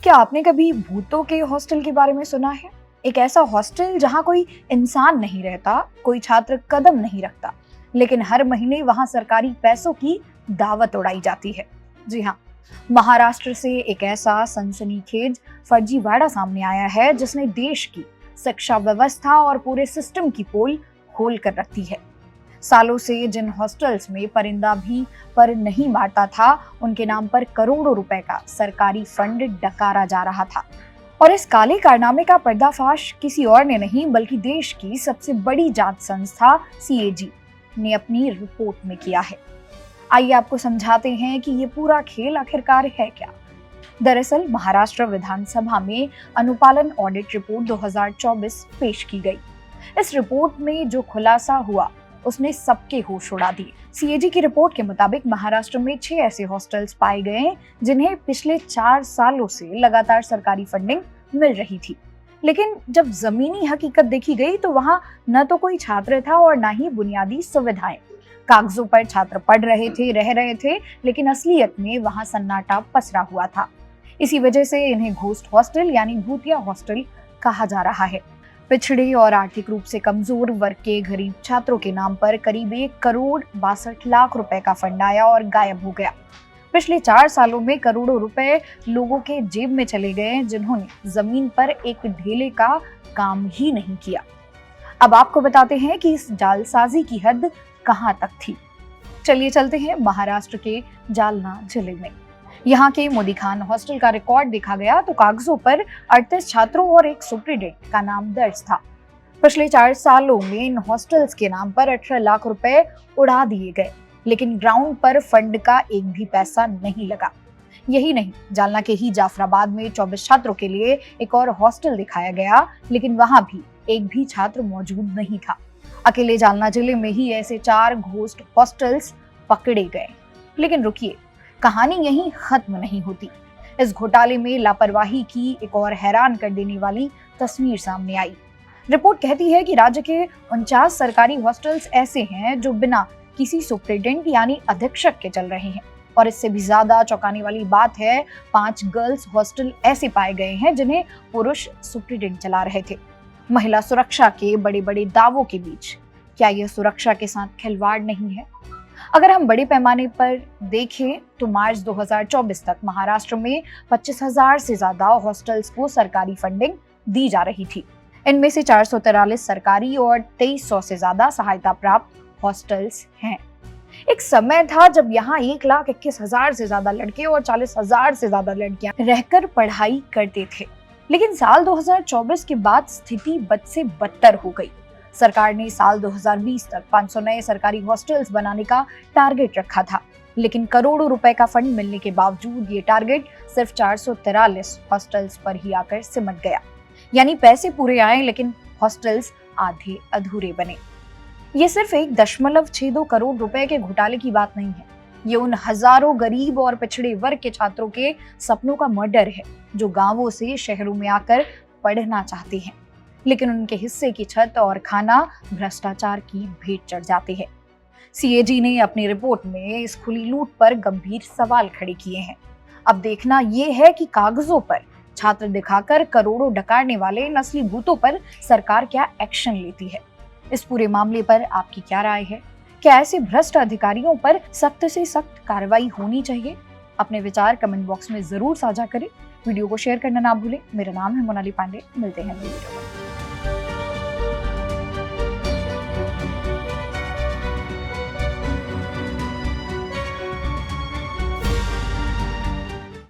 क्या आपने कभी भूतों के हॉस्टल के बारे में सुना है? एक ऐसा हॉस्टल जहां कोई इंसान नहीं रहता, कोई छात्र कदम नहीं रखता, लेकिन हर महीने वहां सरकारी पैसों की दावत उड़ाई जाती है। जी हाँ, महाराष्ट्र से एक ऐसा सनसनीखेज फर्जीवाड़ा सामने आया है जिसने देश की शिक्षा व्यवस्था और पूरे सिस्टम की पोल खोल कर रखी है। सालों से जिन हॉस्टल्स में परिंदा भी पर नहीं मारता था, उनके नाम पर करोड़ों रुपए का सरकारी फंड डकारा जा रहा था। और इस काले कारनामे का पर्दाफाश किसी और ने नहीं बल्कि देश की सबसे बड़ी जांच संस्था सीएजी ने अपनी रिपोर्ट में किया है। आइए आपको समझाते हैं कि ये पूरा खेल आखिरकार है क्या। दरअसल महाराष्ट्र विधानसभा में अनुपालन ऑडिट रिपोर्ट 2024 पेश की गई। इस रिपोर्ट में जो खुलासा हुआ उसने सबके होश उड़ा दिए। सीएजी की रिपोर्ट के मुताबिक महाराष्ट्र में 6 ऐसे हॉस्टल्स पाए गए जिन्हें पिछले 4 सालों से लगातार सरकारी फंडिंग मिल रही थी। लेकिन जब जमीनी हकीकत देखी गई तो वहां न तो कोई छात्र था और न ही बुनियादी सुविधाएं। कागजों पर छात्र पढ़ रहे थे, रह रहे थे, लेकिन असलियत में वहां सन्नाटा पसरा हुआ था। इसी वजह से इन्हें घोस्ट हॉस्टल यानी भूतिया हॉस्टल कहा जा रहा है। पिछड़े और आर्थिक रूप से कमजोर वर्ग के गरीब छात्रों के नाम पर करीब 1,62,00,000 रुपए का फंड आया और गायब हो गया। पिछले 4 सालों में करोड़ों रुपए लोगों के जेब में चले गए जिन्होंने जमीन पर एक ढेले का काम ही नहीं किया। अब आपको बताते हैं कि इस जालसाजी की हद कहां तक थी। चलिए चलते हैं महाराष्ट्र के जालना जिले में। यहाँ के मोदी खान हॉस्टल का रिकॉर्ड देखा गया तो कागजों पर 38 छात्रों और एक सुप्रीडेंट का नाम दर्ज था। पिछले 4 सालों में इन हॉस्टल्स के नाम पर 18 लाख रुपए उड़ा दिए गए, लेकिन ग्राउंड पर फंड का एक भी पैसा नहीं लगा। यही नहीं, जालना के ही जाफराबाद में 24 छात्रों के लिए एक और हॉस्टल दिखाया गया, लेकिन वहां भी एक भी छात्र मौजूद नहीं था। अकेले जालना जिले में ही ऐसे 4 घोस्ट हॉस्टल्स पकड़े गए। लेकिन रुकिए, कहानी यहीं खत्म नहीं होती। इस घोटाले में लापरवाही की एक और हैरान कर देने वाली तस्वीर सामने आई। रिपोर्ट कहती है कि राज्य के 49 सरकारी हॉस्टल्स ऐसे हैं जो बिना किसी सुप्रीडेंट यानी अधीक्षक के चल रहे हैं। और इससे भी ज्यादा चौंकाने वाली बात है, 5 गर्ल्स हॉस्टल ऐसे पाए गए हैं जिन्हें पुरुष सुप्रीडेंट चला रहे थे। महिला सुरक्षा के बड़े बड़े दावों के बीच क्या यह सुरक्षा के साथ खिलवाड़ नहीं है? अगर हम बड़े पैमाने पर देखें तो मार्च 2024 तक महाराष्ट्र में 25,000 से ज्यादा हॉस्टल्स को सरकारी फंडिंग दी जा रही थी। इनमें से 443 सरकारी और 2300 से ज्यादा सहायता प्राप्त हॉस्टल्स हैं। एक समय था जब यहाँ 1,21,000 से ज्यादा लड़के और 40,000 से ज्यादा लड़कियां रहकर पढ़ाई करते थे। लेकिन साल 2024 के बाद स्थिति बद से बदतर हो गई। सरकार ने साल 2020 तक 500 नए सरकारी हॉस्टल्स बनाने का टारगेट रखा था, लेकिन करोड़ों रुपए का फंड मिलने के बावजूद ये टारगेट सिर्फ 443 हॉस्टल्स पर ही आकर सिमट गया। यानी पैसे पूरे आए लेकिन हॉस्टल्स आधे अधूरे बने। ये सिर्फ 1.62 करोड़ रुपए के घोटाले की बात नहीं है, ये उन हजारों गरीब और पिछड़े वर्ग के छात्रों के सपनों का मर्डर है जो गांवों से शहरों में आकर पढ़ना चाहते हैं, लेकिन उनके हिस्से की छत और खाना भ्रष्टाचार की भेंट चढ़ जाते हैं। सीएजी ने अपनी रिपोर्ट में इस खुली लूट पर गंभीर सवाल खड़े किए हैं। अब देखना यह है कि कागजों पर छात्र दिखाकर करोड़ों डकारने वाले नस्ली भूतों पर सरकार क्या एक्शन लेती है। इस पूरे मामले पर आपकी क्या राय है? क्या ऐसे भ्रष्ट अधिकारियों पर सख्त से सख्त कार्रवाई होनी चाहिए? अपने विचार कमेंट बॉक्स में जरूर साझा करें। वीडियो को शेयर करना ना भूलें। मेरा नाम है मोनाली पांडे। मिलते हैं वीडियो में।